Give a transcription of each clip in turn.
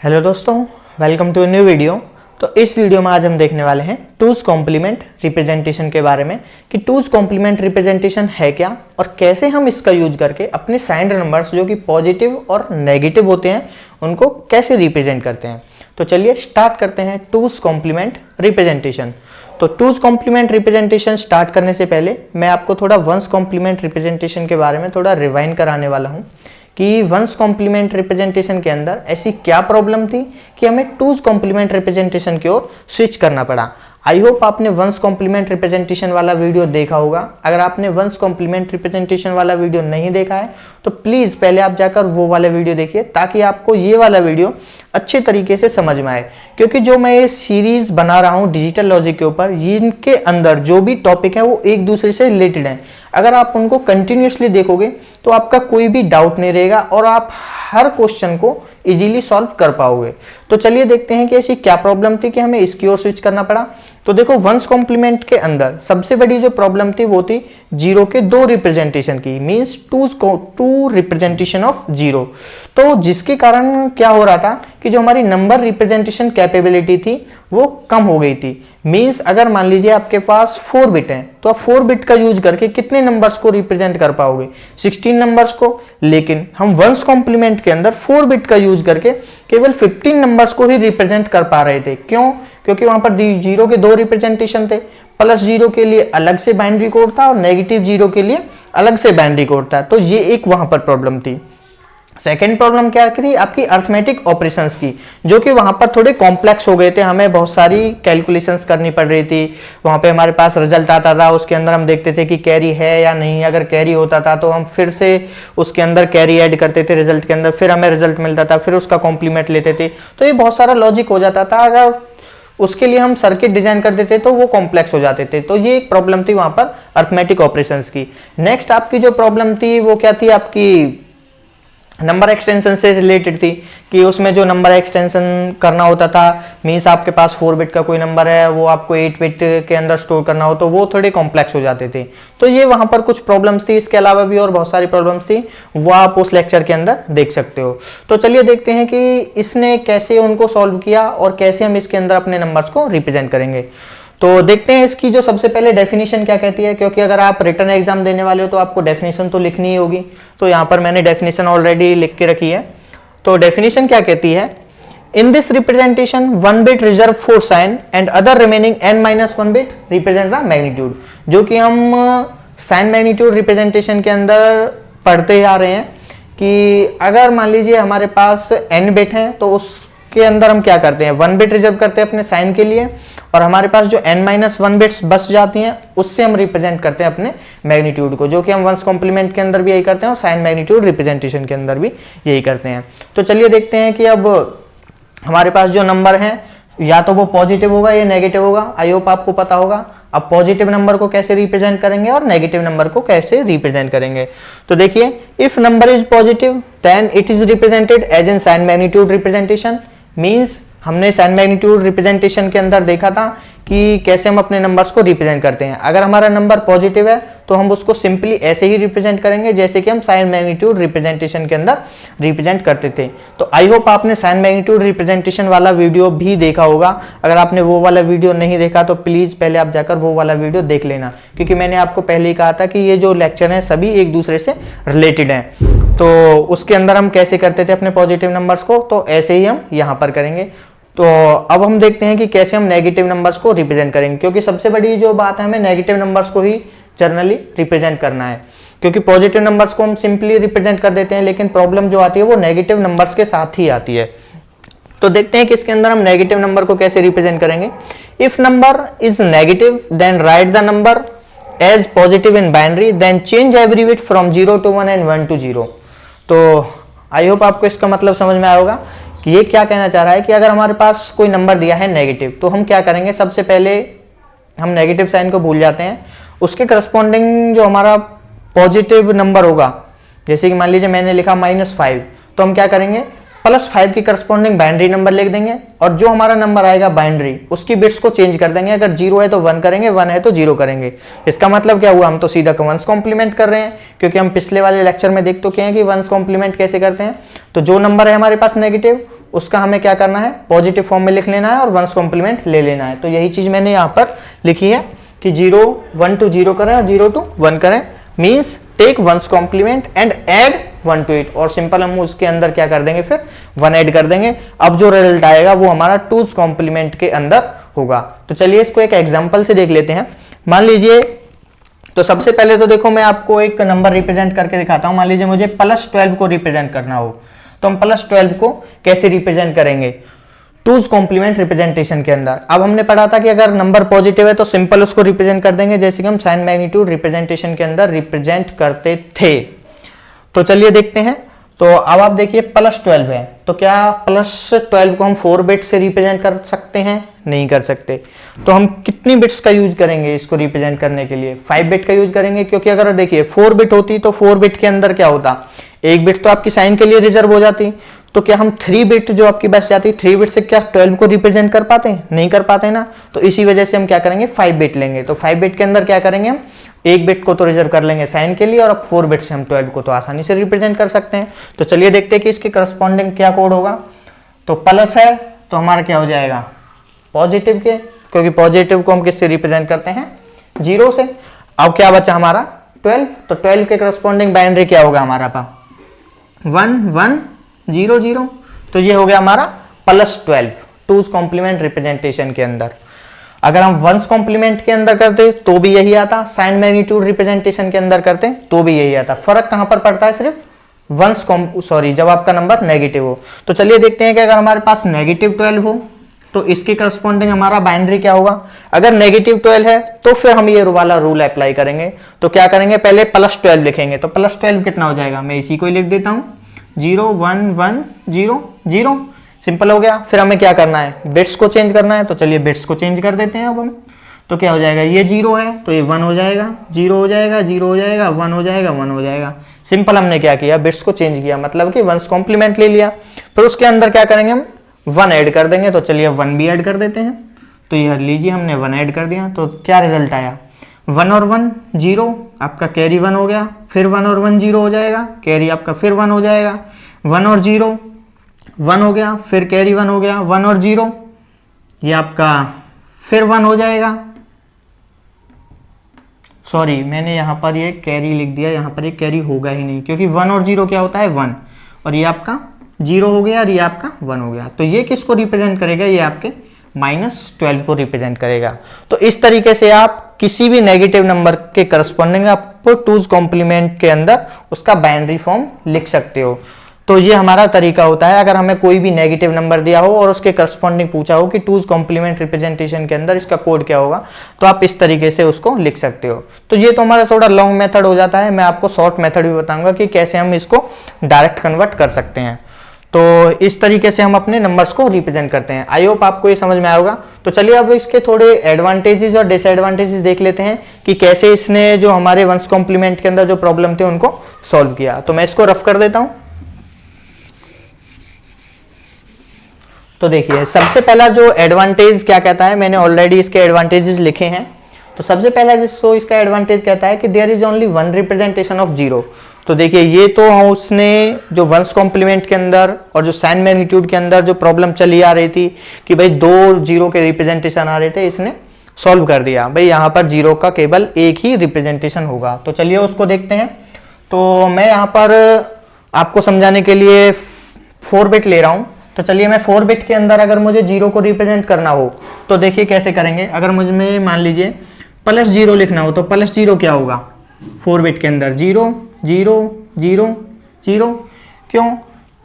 Hello दोस्तों, welcome to a new video. तो इस वीडियो में आज हम देखने वाले हैं टूज कॉम्प्लीमेंट रिप्रेजेंटेशन के बारे में कि टूज कॉम्प्लीमेंट रिप्रेजेंटेशन है क्या और कैसे हम इसका यूज करके अपने साइंड नंबर्स जो कि पॉजिटिव और नेगेटिव होते हैं उनको कैसे रिप्रेजेंट करते हैं। तो चलिए स्टार्ट करते हैं टूज कॉम्प्लीमेंट रिप्रेजेंटेशन। तो टूज कॉम्प्लीमेंट रिप्रेजेंटेशन स्टार्ट करने से पहले मैं आपको थोड़ा वंस कॉम्प्लीमेंट रिप्रेजेंटेशन के बारे में थोड़ा रिवाइंड कराने वाला हूँ कि वंस कॉम्प्लीमेंट रिप्रेजेंटेशन के अंदर ऐसी क्या प्रॉब्लम थी कि हमें टूज कॉम्प्लीमेंट रिप्रेजेंटेशन की ओर स्विच करना पड़ा। आई होप आपने वंस कॉम्प्लीमेंट रिप्रेजेंटेशन वाला वीडियो देखा होगा। अगर आपने वंस कॉम्प्लीमेंट रिप्रेजेंटेशन वाला वीडियो नहीं देखा है तो प्लीज़ पहले आप जाकर वो वाला वीडियो देखिए ताकि आपको ये वाला वीडियो अच्छे तरीके से समझ में आए, क्योंकि जो मैं ये सीरीज बना रहा हूँ डिजिटल लॉजिक के ऊपर, इनके अंदर जो भी टॉपिक है वो एक दूसरे से रिलेटेड हैं। अगर आप उनको कंटिन्यूसली देखोगे तो आपका कोई भी डाउट नहीं रहेगा और आप हर क्वेश्चन को इजीली सॉल्व कर पाओगे। तो चलिए देखते हैं कि ऐसी क्या प्रॉब्लम थी कि हमें इसकी ओर स्विच करना पड़ा। तो देखो, वंस कॉम्प्लीमेंट के अंदर सबसे बड़ी जो प्रॉब्लम थी वो थी जीरो के दो रिप्रेजेंटेशन की, means two representation of zero. तो जिसके कारण क्या हो रहा था कि जो हमारी नंबर रिप्रेजेंटेशन कैपेबिलिटी थी वो कम हो गई थी। मींस अगर मान लीजिए आपके पास 4 बिट हैं तो आप 4 बिट का यूज करके कितने नंबर्स को रिप्रेजेंट कर पाओगे? 16 नंबर्स को। लेकिन हम वंस कॉम्प्लीमेंट के अंदर 4 बिट का यूज करके केवल 15 नंबर्स को ही रिप्रेजेंट कर पा रहे थे। क्यों? क्योंकि वहां पर जीरो के दो रिप्रेजेंटेशन थे, प्लस जीरो के लिए अलग से बाइनरी कोड था और नेगेटिव जीरो के लिए अलग से बाइनरी कोड था। तो ये एक वहां पर प्रॉब्लम थी। सेकेंड प्रॉब्लम क्या थी? आपकी अर्थमेटिक ऑपरेशंस की, जो कि वहां पर थोड़े कॉम्प्लेक्स हो गए थे। हमें बहुत सारी कैलकुलेशंस करनी पड़ रही थी। वहां पे हमारे पास रिजल्ट आता था, उसके अंदर हम देखते थे कि कैरी है या नहीं। अगर कैरी होता था तो हम फिर से उसके अंदर कैरी ऐड करते थे रिजल्ट के अंदर, फिर हमें रिजल्ट मिलता था, फिर उसका कॉम्प्लीमेंट लेते थे। तो ये बहुत सारा लॉजिक हो जाता था। अगर उसके लिए हम सर्किट डिजाइन कर देते तो वो कॉम्प्लेक्स हो जाते थे। तो ये एक प्रॉब्लम थी वहां पर अर्थमेटिक ऑपरेशंस की। नेक्स्ट आपकी जो प्रॉब्लम थी वो क्या थी? आपकी नंबर एक्सटेंशन से रिलेटेड थी कि उसमें जो नंबर एक्सटेंशन करना होता था, मींस आपके पास 4 बिट का कोई नंबर है वो आपको 8 बिट के अंदर स्टोर करना हो तो वो थोड़े कॉम्प्लेक्स हो जाते थे। तो ये वहां पर कुछ प्रॉब्लम्स थी। इसके अलावा भी और बहुत सारी प्रॉब्लम्स थी, वो आप उस लेक्चर के अंदर देख सकते हो। तो चलिए देखते हैं कि इसने कैसे उनको सॉल्व किया और कैसे हम इसके अंदर अपने नंबर्स को रिप्रेजेंट करेंगे। तो देखते हैं इसकी जो सबसे पहले डेफिनेशन क्या कहती है, क्योंकि अगर आप रिटर्न एग्जाम देने वाले हो तो आपको डेफिनेशन तो लिखनी ही होगी। तो यहाँ पर मैंने डेफिनेशन ऑलरेडी लिख के रखी है। तो डेफिनेशन क्या कहती है? In this representation 1 bit reserve for sign and other remaining n-1 bit represent the magnitude. जो कि हम साइन मैग्नीट्यूड रिप्रेजेंटेशन के अंदर पढ़ते आ रहे हैं कि अगर मान लीजिए हमारे पास n बिट है तो उसके अंदर हम क्या करते हैं? 1 बिट रिजर्व करते हैं अपने साइन के लिए और हमारे पास जो n-1 बिट्स बच जाती हैं उससे हम रिप्रेजेंट करते हैं अपने मैग्नीट्यूड को, जो कि हम वंस कॉम्प्लीमेंट के अंदर भी यही करते हैं और साइन मैग्नीट्यूड रिप्रेजेंटेशन के अंदर भी यही करते हैं। तो चलिए देखते हैं कि अब हमारे पास जो नंबर है या तो वो पॉजिटिव होगा या नेगेटिव होगा। आई होप आपको पता होगा। अब पॉजिटिव नंबर को कैसे रिप्रेजेंट करेंगे और नेगेटिव नंबर को कैसे रिप्रेजेंट करेंगे। तो देखिए, if number is positive then it is represented as in sign magnitude representation. Means हमने साइन मैग्नीट्यूड रिप्रेजेंटेशन के अंदर देखा था कि कैसे हम अपने नंबर्स को रिप्रेजेंट करते हैं। अगर हमारा नंबर पॉजिटिव है तो हम उसको सिंपली ऐसे ही रिप्रेजेंट करेंगे जैसे कि हम साइन मैग्नीट्यूड रिप्रेजेंटेशन के अंदर रिप्रेजेंट करते थे। तो आई होप आपने साइन मैग्नीट्यूड रिप्रेजेंटेशन वाला वीडियो भी देखा होगा। अगर आपने वो वाला वीडियो नहीं देखा तो प्लीज पहले आप जाकर वो वाला वीडियो देख लेना, क्योंकि मैंने आपको पहले ही कहा था कि ये जो लेक्चर हैं सभी एक दूसरे से रिलेटेड हैं। तो उसके अंदर हम कैसे करते थे अपने पॉजिटिव नंबर्स को, तो ऐसे ही हम यहाँ पर करेंगे। तो अब हम देखते हैं कि कैसे हम नेगेटिव नंबर्स को रिप्रेजेंट करेंगे, क्योंकि सबसे बड़ी जो बात है हमें नेगेटिव नंबर्स को ही जनरली रिप्रेजेंट करना है। क्योंकि पॉजिटिव नंबर्स को हम सिंपली रिप्रेजेंट कर देते हैं, लेकिन प्रॉब्लम जो आती है वो नेगेटिव नंबर्स के साथ ही आती है। तो देखते हैं कि इसके अंदर हम नेगेटिव नंबर को कैसे रिप्रेजेंट करेंगे। If number is negative then write the number as positive in binary then change every bit from 0 to 1 and 1 to 0। तो आई होप आपको इसका मतलब समझ में आया होगा कि ये क्या कहना चाह रहा है कि अगर हमारे पास कोई नंबर दिया है नेगेटिव तो हम क्या करेंगे? सबसे पहले हम नेगेटिव साइन को भूल जाते हैं, उसके करस्पॉन्डिंग जो हमारा पॉजिटिव नंबर होगा, जैसे कि मान लीजिए मैंने लिखा -5, तो हम क्या करेंगे? +5 की करस्पॉन्डिंग बाइनरी नंबर लिख देंगे और जो हमारा नंबर आएगा बाइनरी उसकी बिट्स को चेंज कर देंगे। अगर 0 है तो 1 करेंगे, 1 है तो 0 करेंगे। इसका मतलब क्या हुआ? हम तो सीधा वंस कॉम्प्लीमेंट कर रहे हैं, क्योंकि हम पिछले वाले लेक्चर में देख तो क्या है कि वंस कॉम्प्लीमेंट कैसे करते हैं। तो जो नंबर है हमारे पास नेगेटिव उसका हमें क्या करना है, पॉजिटिव फॉर्म में लिख लेना है और वंस कॉम्प्लीमेंट ले लेना है। तो यही चीज मैंने यहाँ पर लिखी है कि 0 1 to 0 करें और 0 to 1 करें, means take one's complement and add 1 to it, और सिंपल हम उसके अंदर क्या कर देंगे, फिर 1 ऐड कर देंगे। अब जो रिजल्ट आएगा वो हमारा 2's कॉम्प्लीमेंट के अंदर होगा। तो चलिए इसको एक एग्जांपल से देख लेते हैं। मान लीजिए, तो सबसे पहले तो देखो मैं आपको एक नंबर रिप्रेजेंट करके दिखाता हूं। मान लीजिए मुझे +12 को रिप्रेजेंट करना हो, तो हम +12 को कैसे रिप्रेजेंट करेंगे, 2's कॉम्प्लीमेंट रिप्रेजेंटेशन के अंदर। अब हमने पढ़ा था कि अगर नंबर पॉजिटिव है तो सिंपल उसको रिप्रेजेंट कर देंगे, जैसे कि हम साइन मैग्नीट्यूड रिप्रेजेंटेशन के अंदर रिप्रेजेंट करते थे। तो चलिए देखते हैं। तो अब आप देखिए +12 है, तो क्या +12 को हम 4 बिट से रिप्रेजेंट कर सकते हैं? नहीं कर सकते। तो हम कितनी बिट्स का यूज करेंगे इसको रिप्रेजेंट करने के लिए? 5 बिट का यूज करेंगे, क्योंकि अगर देखिए 4 बिट होती तो 4 बिट के अंदर क्या होता, 1 बिट तो आपकी साइन के लिए रिजर्व हो जाती। तो क्या हम 3 बिट जो आपकी बच जाती, 3 बिट से क्या 12 को रिप्रेजेंट कर पाते हैं? नहीं कर पाते ना। तो इसी वजह से हम क्या करेंगे, 5 बिट लेंगे। तो 5 बिट के अंदर क्या करेंगे, हम 1 बिट को तो रिजर्व कर लेंगे साइन के लिए, और अब 4 बिट से हम 12 को तो आसानी से रिप्रेजेंट कर सकते हैं। तो चलिए देखते हैं कि इसके करस्पॉन्डिंग क्या कोड होगा। तो प्लस है तो हमारा क्या हो जाएगा, पॉजिटिव के, क्योंकि पॉजिटिव को हम किससे रिप्रेजेंट करते हैं, 0 से। अब क्या बचा हमारा 12, तो 12 के करस्पॉन्डिंग बाइनरी क्या होगा हमारा पा 1 1 0 0। तो ये हो गया हमारा +12 2's कॉम्प्लीमेंट रिप्रेजेंटेशन के अंदर। अगर हम वंस कॉम्प्लीमेंट के अंदर करते तो भी यही आता, साइन मैग्नीट्यूड रिप्रेजेंटेशन के अंदर करते तो भी यही आता। फर्क कहां पर पड़ता है, सिर्फ वंस जब आपका नंबर नेगेटिव हो। तो चलिए देखते हैं कि अगर हमारे पास -12 हो तो इसके करस्पॉन्डिंग हमारा बाइनरी क्या होगा। अगर -12 है तो फिर हम ये वाला रूल अप्लाई करेंगे। तो क्या करेंगे, पहले +12 लिखेंगे। तो +12 कितना हो जाएगा, मैं इसी को ही लिख देता हूं, 0 1 1 0 0। सिंपल हो गया। फिर हमें क्या करना है, बिट्स को चेंज करना है। तो चलिए बिट्स को चेंज कर देते हैं अब हम। तो क्या हो जाएगा, ये 0 है तो ये 1 हो जाएगा, 0 हो जाएगा, 0 हो जाएगा, 1 हो जाएगा, 1 हो जाएगा। सिंपल हमने क्या किया, बिट्स को चेंज किया, मतलब कि वंस कॉम्प्लीमेंट ले लिया। फिर उसके अंदर क्या करेंगे, हम 1 ऐड कर देंगे। तो चलिए 1 भी ऐड कर देते हैं। तो यह लीजिए हमने 1 ऐड कर दिया। तो क्या रिजल्ट आया, 1 और 1 0, आपका कैरी 1 हो गया। फिर 1 और 1 0 हो जाएगा, कैरी आपका फिर 1 हो जाएगा। 1 और 0 1 हो गया, फिर कैरी 1 हो गया। 1 और 0 ये आपका फिर 1 हो जाएगा। सॉरी, मैंने यहाँ पर ये कैरी लिख दिया, यहाँ पर ये कैरी होगा ही नहीं, क्योंकि 1 और 0 क्या होता है 1, और ये आपका 0 हो गया और ये आपका 1 हो गया। तो ये किसको रिप्रेजेंट करेगा, ये आपके -12 को रिप्रेजेंट करेगा। तो इस तरीके से आप किसी भी नेगेटिव नंबर के करस्पॉन्डिंग आप 2's कॉम्प्लीमेंट के अंदर उसका बाइनरी फॉर्म लिख सकते हो। तो ये हमारा तरीका होता है। अगर हमें कोई भी नेगेटिव नंबर दिया हो और उसके करस्पॉन्डिंग पूछा हो कि 2's कॉम्प्लीमेंट रिप्रेजेंटेशन के अंदर इसका कोड क्या होगा, तो आप इस तरीके से उसको लिख सकते हो। तो ये तो हमारा थोड़ा लॉन्ग मेथड हो जाता है। मैं आपको शॉर्ट मेथड भी बताऊंगा कि कैसे हम इसको डायरेक्ट कन्वर्ट कर सकते हैं। तो इस तरीके से हम अपने नंबर्स को रिप्रेजेंट करते हैं। आई होप आपको ये समझ में आया होगा। तो चलिए अब इसके थोड़े एडवांटेजेस और डिसएडवांटेजेस देख लेते हैं कि कैसे इसने जो हमारे वंस कॉम्प्लीमेंट के अंदर जो प्रॉब्लम थे उनको सॉल्व किया। तो मैं इसको रफ कर देता हूं। तो देखिए सबसे पहला जो एडवांटेज क्या कहता है, मैंने ऑलरेडी इसके एडवांटेजेस लिखे हैं। तो सबसे पहला जिसको इसका एडवांटेज कहता है कि there is only 1 representation of 0। तो देखिए ये तो उसने जो वंस कॉम्प्लीमेंट के अंदर और जो साइन मैग्नीट्यूड के अंदर जो प्रॉब्लम चली आ रही थी कि भाई 2 0 के रिप्रेजेंटेशन आ रहे थे, इसने सॉल्व कर दिया। भाई यहाँ पर 0 का केवल एक ही रिप्रेजेंटेशन होगा। तो चलिए उसको देखते हैं। तो मैं यहाँ पर आपको समझाने के लिए 4 बिट ले रहा हूँ। तो चलिए मैं 4 बिट के अंदर अगर मुझे 0 को रिप्रेजेंट करना हो तो देखिए कैसे करेंगे। अगर मुझे मान लीजिए +0 लिखना हो तो +0 क्या होगा 4 बिट के अंदर, 0 0 0 0। क्यों,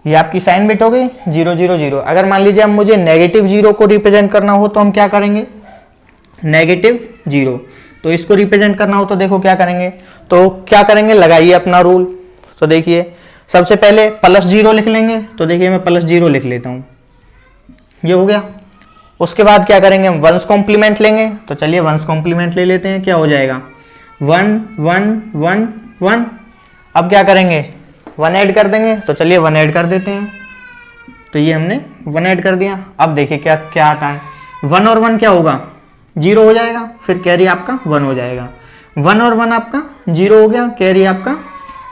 ये आपकी साइन बिट हो गई 0 0 0। अगर मान लीजिए अब मुझे -0 को रिप्रेजेंट करना हो तो हम क्या करेंगे, -0। तो इसको रिप्रेजेंट करना हो तो देखो क्या करेंगे, तो क्या करेंगे, लगाइए अपना रूल। तो देखिए सबसे पहले +0 लिख लेंगे। तो देखिए मैं +0 लिख लेता हूं, ये हो गया। उसके बाद क्या करेंगे, हम वंस कॉम्प्लीमेंट लेंगे। तो चलिए वंस कॉम्प्लीमेंट ले लेते हैं। क्या हो जाएगा 1 1 1 1। अब क्या करेंगे, 1 ऐड कर देंगे। तो चलिए 1 ऐड कर देते हैं। तो ये हमने 1 ऐड कर दिया। अब देखिए क्या क्या आता है, 1 और 1 क्या होगा 0 हो जाएगा, फिर कैरी आपका 1 हो जाएगा। 1 और 1 आपका 0 हो गया, कैरी आपका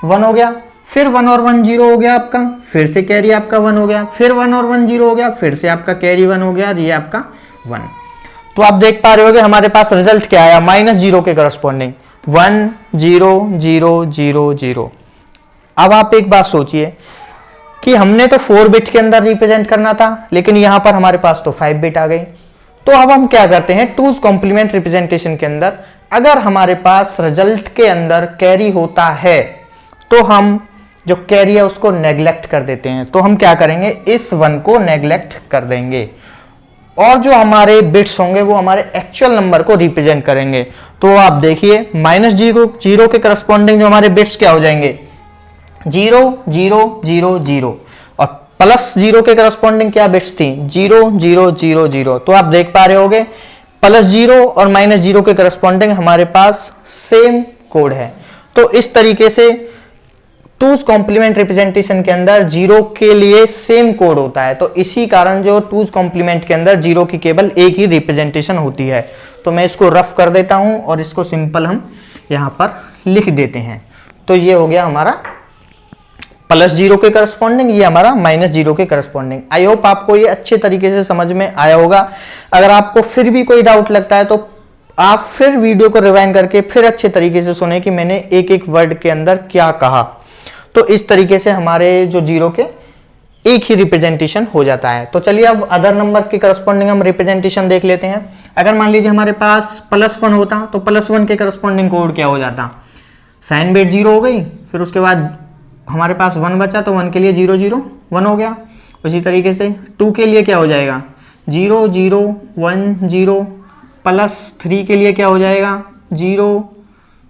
1 हो गया। फिर 1 और 1 0 हो गया आपका, फिर से कैरी आपका 1 हो गया, फिर 1 और 1 0 हो गया, फिर से आपका कैरी 1 हो गया, ये आपका 1। तो आप देख पा रहे होगे हमारे पास रिजल्ट क्या आया, -0 के करस्पॉन्डिंग 1 0 0 0 0। अब आप एक बात सोचिए कि हमने तो 4 बिट के अंदर रिप्रेजेंट करना था, लेकिन यहां पर हमारे पास तो 5 बिट आ गई। तो अब हम क्या करते हैं, टूज कॉम्प्लीमेंट रिप्रेजेंटेशन के अंदर अगर हमारे पास रिजल्ट के अंदर कैरी होता है तो हम जो कैरी है उसको नेग्लेक्ट कर देते हैं। तो हम क्या करेंगे, इस 1 को नेग्लेक्ट कर देंगे और जो हमारे बिट्स होंगे वो हमारे एक्चुअल नंबर को रिप्रेजेंट करेंगे। तो आप देखिए -0 के करस्पॉन्डिंग जो हमारे बिट्स क्या हो जाएंगे, 0 0 0 0 और +0 के करस्पॉन्डिंग क्या बिट्स थी, 0 0 0 0। तो आप देख पा रहे होगे +0 और -0 के करस्पॉन्डिंग हमारे पास सेम कोड है। तो इस तरीके से टूज कॉम्प्लीमेंट रिप्रेजेंटेशन के अंदर 0 के लिए सेम कोड होता है। तो इसी कारण जो टूज कॉम्प्लीमेंट के अंदर 0 की केवल एक ही रिप्रेजेंटेशन होती है। तो मैं इसको रफ कर देता हूं और इसको सिंपल हम यहां पर लिख देते हैं। तो ये हो गया हमारा +0 के करस्पॉन्डिंग, ये हमारा -0 के करस्पॉन्डिंग। आई होप आपको ये अच्छे तरीके से समझ में आया होगा। अगर आपको फिर भी कोई डाउट लगता है तो आप फिर वीडियो को रिवाइंड करके फिर अच्छे तरीके से सुने कि मैंने एक एक वर्ड के अंदर क्या कहा। तो इस तरीके से हमारे जो 0 के एक ही रिप्रेजेंटेशन हो जाता है। तो चलिए अब अदर नंबर के करस्पॉन्डिंग हम रिप्रेजेंटेशन देख लेते हैं। अगर मान लीजिए हमारे पास +1 होता तो +1 के करस्पॉन्डिंग कोड क्या हो जाता, साइन बिट 0 हो गई, फिर उसके बाद हमारे पास 1 बचा तो 1 के लिए 0 0 1 हो गया। उसी तरीके से 2 के लिए क्या हो जाएगा, 0 0 1 0, +3 के लिए क्या हो जाएगा, 0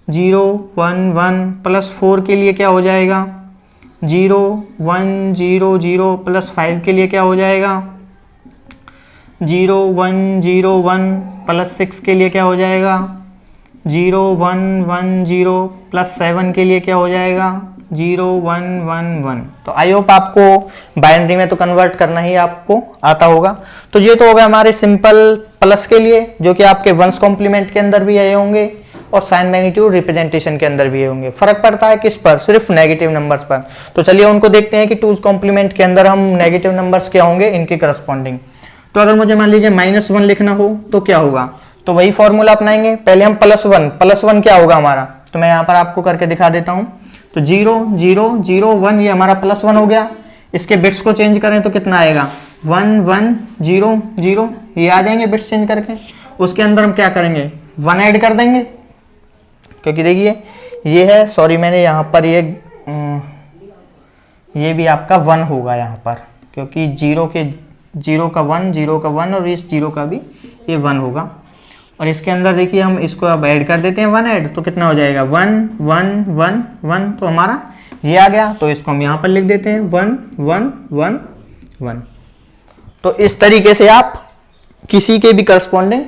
0 1 1, +4 के लिए क्या हो जाएगा, 0 1 0 0, +5 के लिए क्या हो जाएगा, 0 1 0 1, +6 के लिए क्या हो जाएगा, 0 1 1 0, +7 के लिए क्या हो जाएगा, 0 1 1 1। तो आई होप आपको बाइनरी में तो कन्वर्ट करना ही आपको आता होगा। तो ये तो हो गया हमारे सिंपल प्लस के लिए, जो कि आपके वंस कॉम्प्लीमेंट के अंदर भी आए होंगे और साइन मैग्नीट्यूड रिप्रेजेंटेशन के अंदर भी होंगे। फर्क पड़ता है किस पर, सिर्फ नेगेटिव नंबर्स पर। तो चलिए उनको देखते हैं कि टूज कॉम्प्लीमेंट के अंदर हम नेगेटिव नंबर्स क्या होंगे इनके करस्पॉन्डिंग। तो अगर मुझे मान लीजिए -1 लिखना हो तो क्या होगा, तो वही फॉर्मूला अपनाएंगे। पहले हम +1 क्या होगा हमारा, तो मैं यहाँ पर आपको करके दिखा देता हूँ। तो 0 0 0 1 ये हमारा +1 हो गया। इसके बिट्स को चेंज करें तो कितना आएगा, 1 1 0 0, ये आ जाएंगे बिट्स चेंज करके। उसके अंदर हम क्या करेंगे, 1 ऐड कर देंगे, क्योंकि देखिए ये है, सॉरी मैंने यहाँ पर ये भी आपका 1 होगा यहाँ पर, क्योंकि 0 का 1 0 का 1 और इस 0 का भी ये 1 होगा। और इसके अंदर देखिए हम इसको अब ऐड कर देते हैं, 1 ऐड, तो कितना हो जाएगा 1 1 1 1, तो हमारा ये आ गया। तो इसको हम यहाँ पर लिख देते हैं 1 1 1 1। तो इस तरीके से आप किसी के भी करस्पॉन्डिंग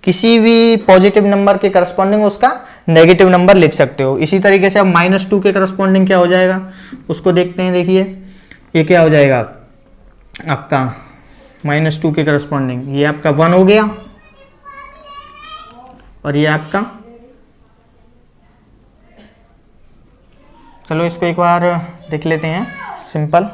किसी भी पॉजिटिव नंबर के करस्पॉन्डिंग उसका नेगेटिव नंबर लिख सकते हो। इसी तरीके से अब -2 के करस्पॉन्डिंग क्या हो जाएगा उसको देखते हैं। देखिए ये क्या हो जाएगा आपका -2 के करस्पॉन्डिंग, ये आपका 1 हो गया और ये आपका, चलो इसको एक बार देख लेते हैं सिंपल।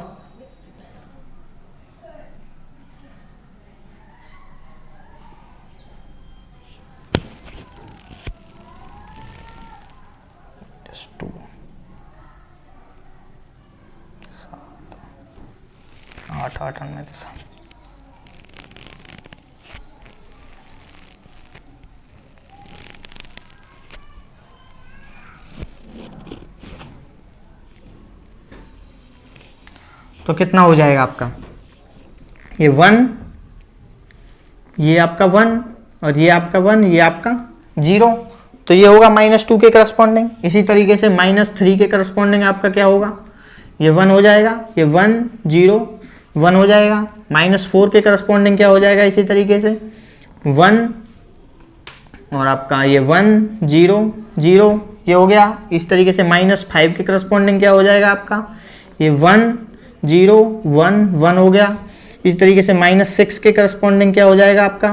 आठ में तो कितना हो जाएगा आपका, ये 1, ये आपका 1 और ये आपका 1, ये आपका 0। तो ये होगा -2 के करस्पॉन्डिंग। इसी तरीके से -3 के करस्पॉन्डिंग आपका क्या होगा, ये 1 हो जाएगा, ये 1 0 1 हो जाएगा। -4 के करस्पॉन्डिंग क्या हो जाएगा, इसी तरीके से 1 और आपका ये 1 0 0, ये हो गया। इस तरीके से -5 के करस्पॉन्डिंग क्या हो जाएगा आपका, ये 1 0 1 1 हो गया। इस तरीके से -6 के करस्पॉन्डिंग क्या हो जाएगा आपका,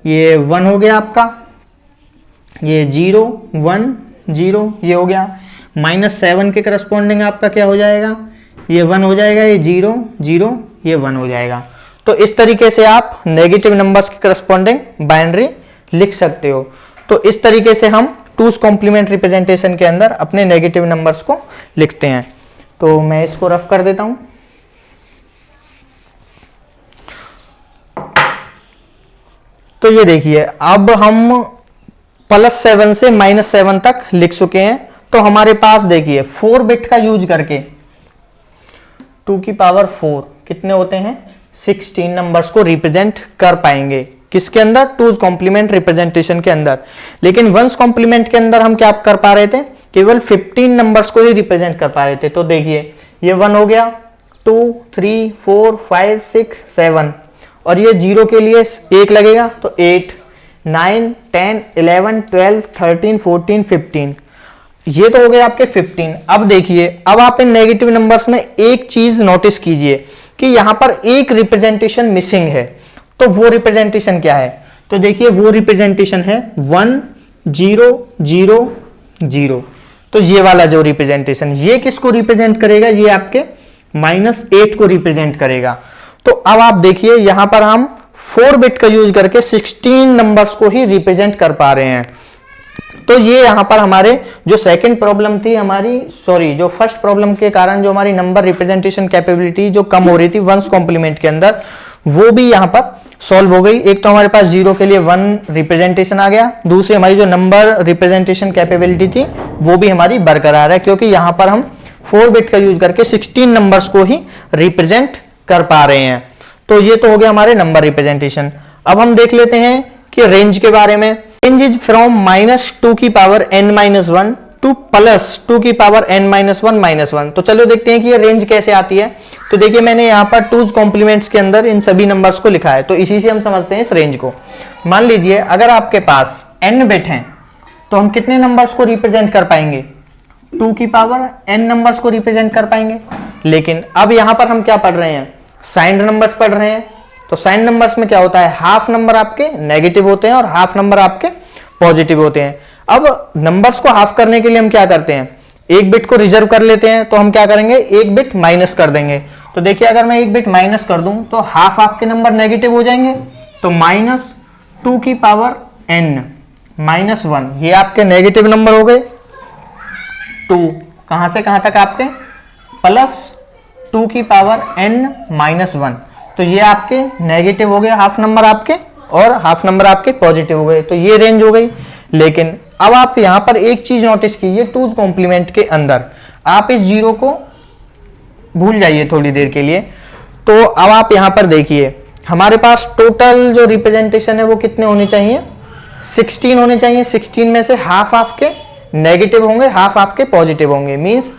ये 1 हो गया आपका, ये 0 1 0, ये हो गया। -7 के करस्पॉन्डिंग आपका क्या हो जाएगा, ये 1 हो जाएगा, ये 0 0 ये 1 हो जाएगा। तो इस तरीके से आप नेगेटिव नंबर्स की करस्पॉन्डिंग बाइनरी लिख सकते हो। तो इस तरीके से हम टूज कॉम्प्लीमेंट रिप्रेजेंटेशन के अंदर अपने नेगेटिव नंबर्स को लिखते हैं। तो मैं इसको रफ कर देता हूं। तो ये देखिए, अब हम +7 से -7 तक लिख चुके हैं। तो हमारे पास देखिए 4 बिट का यूज करके 2 की पावर 4 कितने होते हैं, 16 नंबर्स को रिप्रेजेंट कर पाएंगे। किसके अंदर, टूज कॉम्प्लीमेंट रिप्रेजेंटेशन के अंदर। लेकिन वंस कॉम्प्लीमेंट के अंदर हम क्या कर पा रहे थे, केवल 15 नंबर्स को ही रिप्रेजेंट कर पा रहे थे। तो देखिए ये 1 हो गया, 2 3 4 5 6 7 और ये 0 के लिए 1 लगेगा, तो 8 9 10 11 12 13 14 15, ये तो हो गए आपके 15। अब देखिए, अब आप इन नेगेटिव नंबर्स में एक चीज नोटिस कीजिए कि यहां पर एक रिप्रेजेंटेशन मिसिंग है। तो वो रिप्रेजेंटेशन क्या है, तो देखिए वो रिप्रेजेंटेशन है 1 0 0 0। तो ये वाला जो रिप्रेजेंटेशन, ये किसको रिप्रेजेंट करेगा, ये आपके -8 को रिप्रेजेंट करेगा। तो अब आप देखिए यहां पर हम 4 बिट का यूज करके 16 नंबर्स को ही रिप्रेजेंट कर पा रहे हैं। तो ये यहां पर हमारे जो सेकंड प्रॉब्लम थी हमारी, सॉरी जो फर्स्ट प्रॉब्लम के कारण जो हमारी नंबर रिप्रेजेंटेशन कैपेबिलिटी जो कम हो रही थी वंस कॉम्प्लीमेंट के अंदर, वो भी यहां पर सॉल्व हो गई। एक तो हमारे पास 0 के लिए 1 रिप्रेजेंटेशन आ गया, दूसरी हमारी जो नंबर रिप्रेजेंटेशन कैपेबिलिटी थी वो भी हमारी बरकरार है, क्योंकि यहां पर हम 4 बिट का यूज करके 16 नंबर्स को ही रिप्रेजेंट कर पा रहे हैं। तो ये तो हो गया हमारे नंबर रिप्रेजेंटेशन। अब हम देख लेते हैं कि रेंज के बारे में। रेंज इज फ्रॉम -2 की पावर n-1 टू +2 की पावर n-1 तो चलो देखते हैं कि ये रेंज कैसे आती है। तो देखिए मैंने यहाँ पर टूज कॉम्प्लीमेंट्स के अंदर इन सभी नंबर्स को लिखा है, तो इसी से हम समझते हैं इस रेंज को। मान लीजिए अगर आपके पास n बिट हैं तो हम कितने नंबर्स को रिप्रेजेंट कर पाएंगे, 2 की पावर n नंबर्स को रिप्रेजेंट कर पाएंगे। लेकिन अब यहां पर हम क्या पढ़ रहे हैं, साइंड नंबर्स पढ़ रहे हैं। तो साइंड नंबर्स में क्या होता है, हाफ नंबर आपके नेगेटिव होते हैं और हाफ नंबर आपके पॉजिटिव होते हैं। अब नंबर्स को हाफ करने के लिए हम क्या करते हैं, एक बिट को रिजर्व कर लेते हैं। तो हम क्या करेंगे, एक बिट माइनस कर देंगे। तो देखिए अगर मैं एक बिट माइनस कर दूं तो हाफ आपके नंबर नेगेटिव हो जाएंगे। तो -2 की पावर n-1 ये आपके नेगेटिव नंबर हो गए। 2 कहां से कहां तक आपके, +2 की पावर n-1, तो ये आपके नेगेटिव हो गए हाफ नंबर आपके, और हाफ नंबर आपके पॉजिटिव हो गए। तो ये रेंज हो गई। लेकिन अब आप यहां पर एक चीज नोटिस कीजिए, टूज कॉम्प्लीमेंट के अंदर आप इस 0 को भूल जाइए थोड़ी देर के लिए। तो अब आप यहां पर देखिए हमारे पास टोटल जो रिप्रेजेंटेशन है वो कितने होने चाहिए, 16 होने चाहिए। 16 में से हाफ आपके नेगेटिव होंगे, हाफ आपके पॉजिटिव होंगे, मींस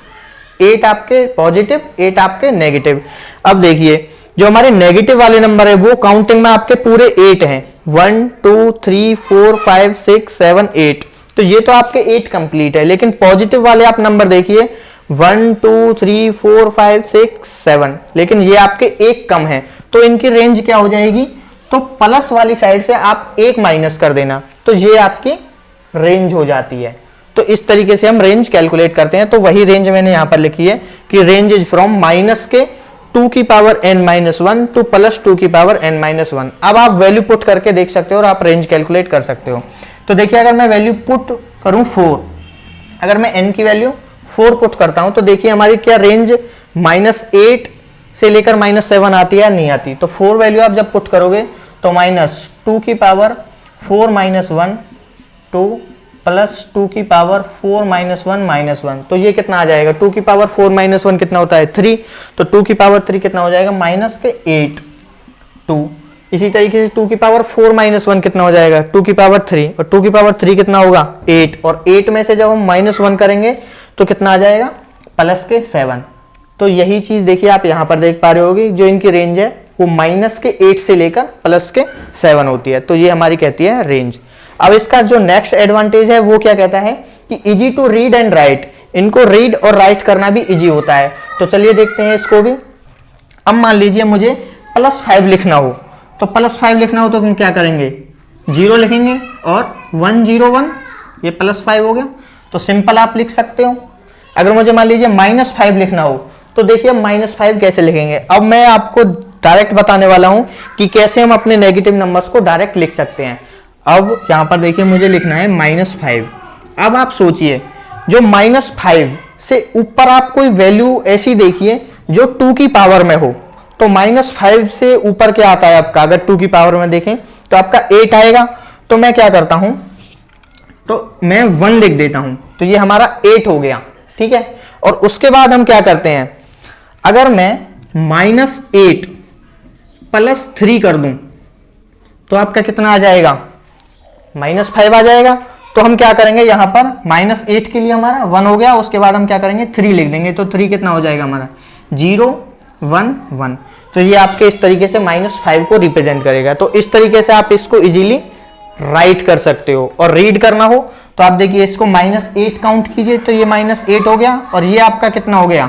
8 आपके पॉजिटिव 8 आपके नेगेटिव। अब देखिए जो हमारे नेगेटिव वाले नंबर है वो काउंटिंग में आपके पूरे 8 हैं, 1 2 3 4 5 6 7 8। तो ये तो आपके 8 कंप्लीट है। लेकिन पॉजिटिव वाले आप नंबर देखिए 1 2 3 4 5 6 7, लेकिन ये आपके 1 कम है। तो इनकी रेंज क्या हो जाएगी, तो प्लस वाली साइड से आप 1 माइनस कर देना, तो ये आपकी रेंज हो जाती है। तो इस तरीके से हम रेंज कैलकुलेट करते हैं। तो वही रेंज मैंने यहां पर लिखी है कि रेंज इज फ्रॉम -2 की पावर n-1 टू +2 की पावर n-1। अब आप वैल्यू पुट करके देख सकते हो और आप रेंज कैलकुलेट कर सकते हो। तो देखिए अगर मैं वैल्यू पुट करूं 4, अगर मैं n की वैल्यू 4 पुट करता हूं तो देखिए हमारी क्या रेंज -8 से लेकर -7 आती है या नहीं आती। तो 4 वैल्यू आप जब पुट करोगे तो -2 की पावर 4-1 टू +2 की पावर 4-1 तो ये कितना आ जाएगा, 2 की पावर 4-1 कितना होता है 3, तो 2 की पावर 3 कितना हो जाएगा -8 2। इसी तरीके से 2 की पावर 4-1 कितना हो जाएगा 2 की पावर 3, और 2 की पावर 3 कितना होगा 8, और 8 में से जब हम -1 करेंगे तो कितना आ जाएगा +7। तो यही चीज देखिए आप यहां पर देख पा रहे होगी, जो इनकी रेंज है वो -8 से लेकर +7 होती है। तो ये हमारी कहती है रेंज। अब इसका जो नेक्स्ट एडवांटेज है वो क्या कहता है कि easy to read and write, इनको रीड और राइट करना भी इजी होता है। तो चलिए देखते हैं इसको भी। अब मान लीजिए मुझे +5 लिखना हो, तो +5 लिखना हो तो हम क्या करेंगे, 0 लिखेंगे और 1 0 1, ये +5 हो गया। तो सिंपल आप लिख सकते हो। अगर मुझे मान लीजिए -5 लिखना हो तो देखिए -5 कैसे लिखेंगे। अब मैं आपको डायरेक्ट बताने वाला हूं कि कैसे हम अपने नेगेटिव नंबर्स को डायरेक्ट लिख सकते हैं। अब यहां पर देखिए मुझे लिखना है -5। अब आप सोचिए जो -5 से ऊपर आप कोई वैल्यू ऐसी देखिए जो 2 की पावर में हो। तो -5 से ऊपर क्या आता है आपका, अगर 2 की पावर में देखें तो आपका 8 आएगा। तो मैं क्या करता हूं, तो मैं 1 लिख देता हूं, तो ये हमारा 8 हो गया, ठीक है। और उसके बाद हम क्या करते हैं, अगर मैं -8 + 3 कर दूं तो आपका कितना आ जाएगा, -5 आ जाएगा। तो हम क्या करेंगे, यहां पर -8 के लिए हमारा 1 हो गया, उसके बाद हम क्या करेंगे 3 लिख देंगे। तो 3 कितना हो जाएगा हमारा 0 1 1। तो ये आपके इस तरीके से -5 को रिप्रेजेंट करेगा। तो इस तरीके से आप इसको इजीली राइट कर सकते हो। और रीड करना हो तो आप देखिए इसको -8 काउंट कीजिए, तो ये -8 हो गया, और ये आपका कितना हो गया,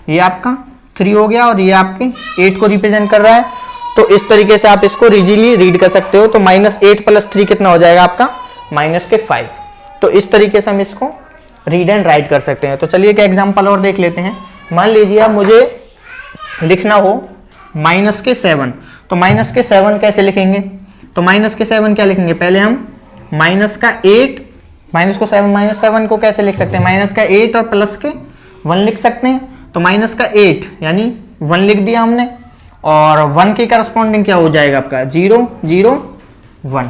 ये आपका 3 हो गया, और ये आपके 8 को रिप्रेजेंट कर रहा है। तो इस तरीके से आप इसको इजीली रीड कर सकते हो। तो -8 + 3 कितना हो जाएगा आपका -5। तो इस तरीके से हम इसको रीड एंड राइट कर सकते हैं। तो चलिए एक एग्जांपल और देख लेते हैं। मान लीजिए अब मुझे लिखना हो -7, तो -7 कैसे लिखेंगे, तो -7 क्या लिखेंगे, पहले हम -8 -7 को कैसे लिख सकते हैं, -8 और +1 लिख सकते हैं। तो -8 यानी 1 लिख दिया हमने, और 1 के करस्पॉन्डिंग क्या हो जाएगा आपका 0 0 1।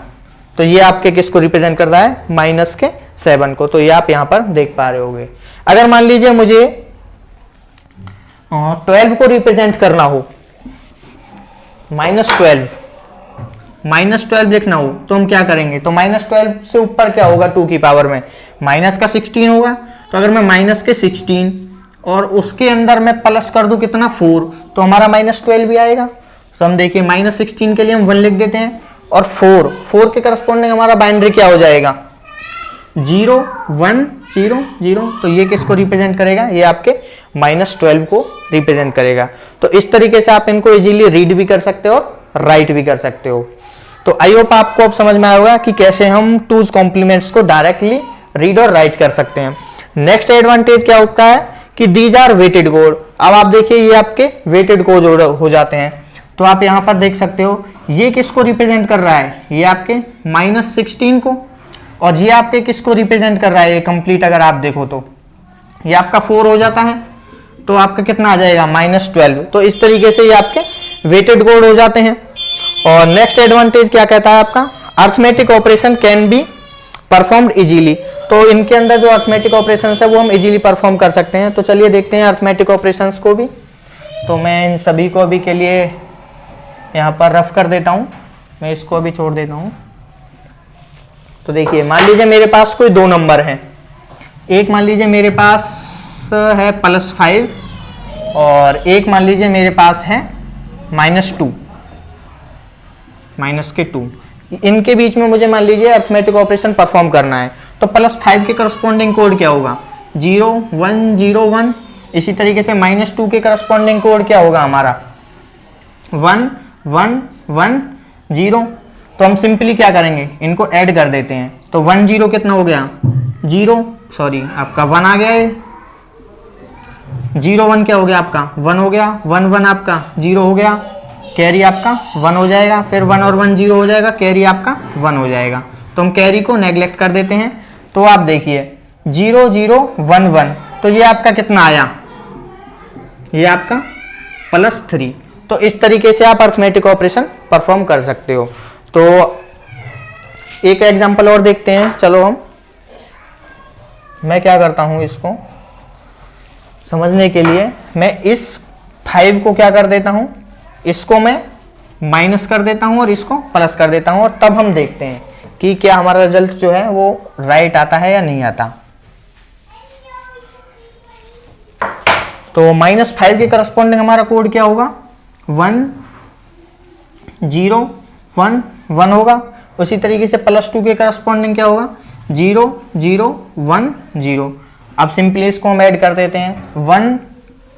तो ये आपके किसको रिप्रेजेंट कर रहा है, -7 को। तो ये आप यहां पर देख पा रहे होगे। अगर मान लीजिए मुझे 12 को रिप्रेजेंट करना हो, -12 लिखना हो, तो हम क्या करेंगे, तो -12 से ऊपर क्या होगा 2 की पावर में, -16 होगा। तो अगर मैं -16 और उसके अंदर मैं प्लस कर दूं कितना 4, तो हमारा -12 भी आएगा। तो हम देखिए -16 के लिए हम 1 लिख देते हैं, और 4 के करस्पॉन्डिंग हमारा बाइनरी क्या हो जाएगा 0 1 0 0। तो ये किसको रिप्रेजेंट करेगा, ये आपके -12 को रिप्रेजेंट करेगा। तो इस तरीके से आप इनको इजीली रीड भी कर सकते हो और राइट भी कर सकते हो। तो आई होप आपको अब समझ में आया होगा कि कैसे हम 2's कॉम्प्लीमेंट्स को डायरेक्टली रीड और राइट कर सकते हैं। नेक्स्ट एडवांटेज क्या होता है कि दीज आर वेटेड कोड। अब आप देखिए ये आपके वेटेड कोड हो जाते हैं। तो आप यहां पर देख सकते हो ये किसको रिप्रेजेंट कर रहा है, ये आपके -16 को, और ये आपके किसको रिप्रेजेंट कर रहा है, ये कंप्लीट अगर आप देखो तो ये आपका 4 हो जाता है। तो आपका कितना आ जाएगा -12। तो इस तरीके से ये आपके वेटेड कोड हो जाते हैं। और नेक्स्ट एडवांटेज क्या कहता है आपका, arithmetic operation can be performed easily. तो इनके अंदर जो अर्थमेटिक ऑपरेशन है वो हम इजीली परफॉर्म कर सकते हैं। तो चलिए देखते हैं अर्थमेटिक ऑपरेशंस को भी। तो मैं इन सभी को अभी के लिए यहाँ पर रफ कर देता हूँ, मैं इसको अभी छोड़ देता हूँ। तो देखिए मान लीजिए मेरे पास कोई 2 नंबर हैं, एक मान लीजिए मेरे पास है +5 और एक मान लीजिए मेरे पास है -2 -2। इनके बीच में मुझे मान लीजिए अर्थमेटिक ऑपरेशन परफॉर्म करना है। तो +5 के करस्पॉन्डिंग कोड क्या होगा 0 1 0 1। इसी तरीके से -2 के करस्पॉन्डिंग कोड क्या होगा हमारा 1 1 1 0। तो हम सिंपली क्या करेंगे, इनको ऐड कर देते हैं। तो 1 0 कितना हो गया 0, सॉरी आपका 1 आ गया है, 0 1 क्या हो गया आपका 1 हो गया, 1 1 आपका 0 हो गया, कैरी आपका 1 हो जाएगा, फिर 1 और 1 0 हो जाएगा, कैरी आपका 1 हो जाएगा। तो हम कैरी को नेग्लेक्ट कर देते हैं। तो आप देखिए 0 0 1 1, तो ये आपका कितना आया, ये आपका +3। तो इस तरीके से आप अर्थमेटिक ऑपरेशन परफॉर्म कर सकते हो। तो एक एग्जांपल और देखते हैं। चलो मैं क्या करता हूं, इसको समझने के लिए मैं इस 5 को क्या कर देता हूं, इसको मैं माइनस कर देता हूं और इसको प्लस कर देता हूं, और तब हम देखते हैं कि क्या हमारा रिजल्ट जो है वो राइट आता है या नहीं आता। तो -5 के करस्पॉन्डिंग हमारा कोड क्या होगा 1 0 1 1 होगा। उसी तरीके से +2 के करस्पॉन्डिंग क्या होगा 0 0 1 0। अब सिंपली इसको हम ऐड कर देते हैं 1,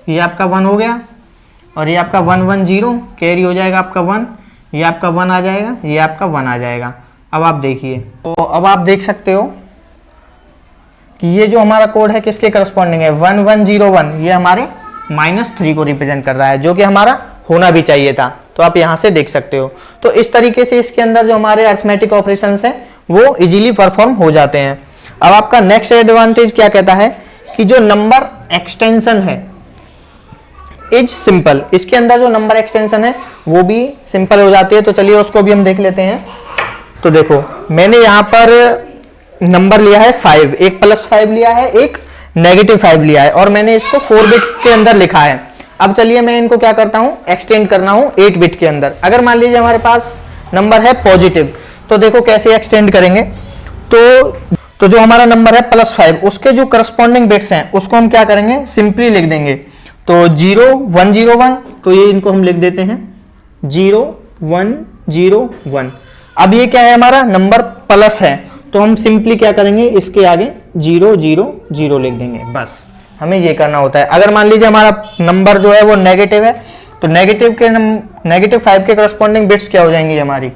ये आपका 1 हो गया, और ये आपका 1 1 0 कैरी हो जाएगा आपका 1, ये आपका 1 आ जाएगा, ये आपका 1 आ जाएगा। अब आप देखिए, तो अब आप देख सकते हो कि ये जो हमारा कोड है किसके करस्पॉन्डिंग है, 1101, ये हमारे -3 को रिप्रेजेंट कर रहा है, जो कि हमारा होना भी चाहिए था। तो आप यहाँ से देख सकते हो। तो इस तरीके से इसके अंदर जो हमारे अरिथमेटिक ऑपरेशंस हैं वो इजीली परफॉर्म हो जाते हैं। अब आपका नेक्स्ट एडवांटेज क्या कहता है कि जो नंबर एक्सटेंशन है इज सिंपल, इसके अंदर जो नंबर एक्सटेंशन है वो भी सिंपल हो जाती है। तो चलिए उसको भी हम देख लेते हैं। तो देखो मैंने यहाँ पर नंबर लिया है 5, एक +5 लिया है, एक -5 लिया है, और मैंने इसको 4 बिट के अंदर लिखा है। अब चलिए मैं इनको क्या करता हूँ, एक्सटेंड करना हूँ 8 बिट के अंदर। अगर मान लीजिए हमारे पास नंबर है पॉजिटिव, तो देखो कैसे एक्सटेंड करेंगे। तो जो हमारा नंबर है +5, उसके जो करस्पॉन्डिंग बिट्स हैं उसको हम क्या करेंगे, सिंपली लिख देंगे। तो 0 1 0 1, तो ये इनको हम लिख देते हैं 0 1 0 1। अब ये क्या है, हमारा नंबर प्लस है, तो हम सिंपली क्या करेंगे, इसके आगे 0 0 0 लिख देंगे। बस हमें ये करना होता है। अगर मान लीजिए हमारा नंबर जो है वो नेगेटिव है, तो -5 के करस्पॉन्डिंग बिट्स क्या हो जाएंगी हमारी,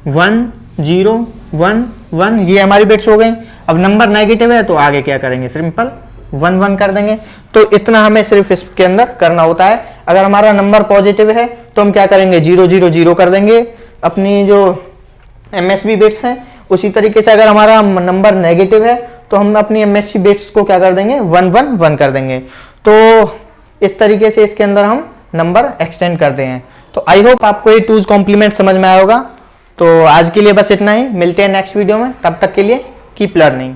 1 0 1 1, ये हमारी बिट्स हो गई। अब नंबर नेगेटिव है तो आगे क्या करेंगे, सिंपल 1 1 कर देंगे। तो इतना हमें सिर्फ इसके अंदर करना होता है। अगर हमारा नंबर पॉजिटिव है तो हम क्या करेंगे, 0 0 0 कर देंगे अपनी जो MSB बिट्स हैं। उसी तरीके से अगर हमारा नंबर नेगेटिव है तो हम अपनी MSB बिट्स को क्या कर देंगे, 1 1 1 कर देंगे। तो इस तरीके से इसके अंदर हम नंबर एक्सटेंड करते हैं। तो आई होप आपको ये 2's कॉम्प्लीमेंट समझ में आया होगा। तो आज के लिए बस इतना ही, मिलते हैं नेक्स्ट वीडियो में, तब तक के लिए कीप लर्निंग।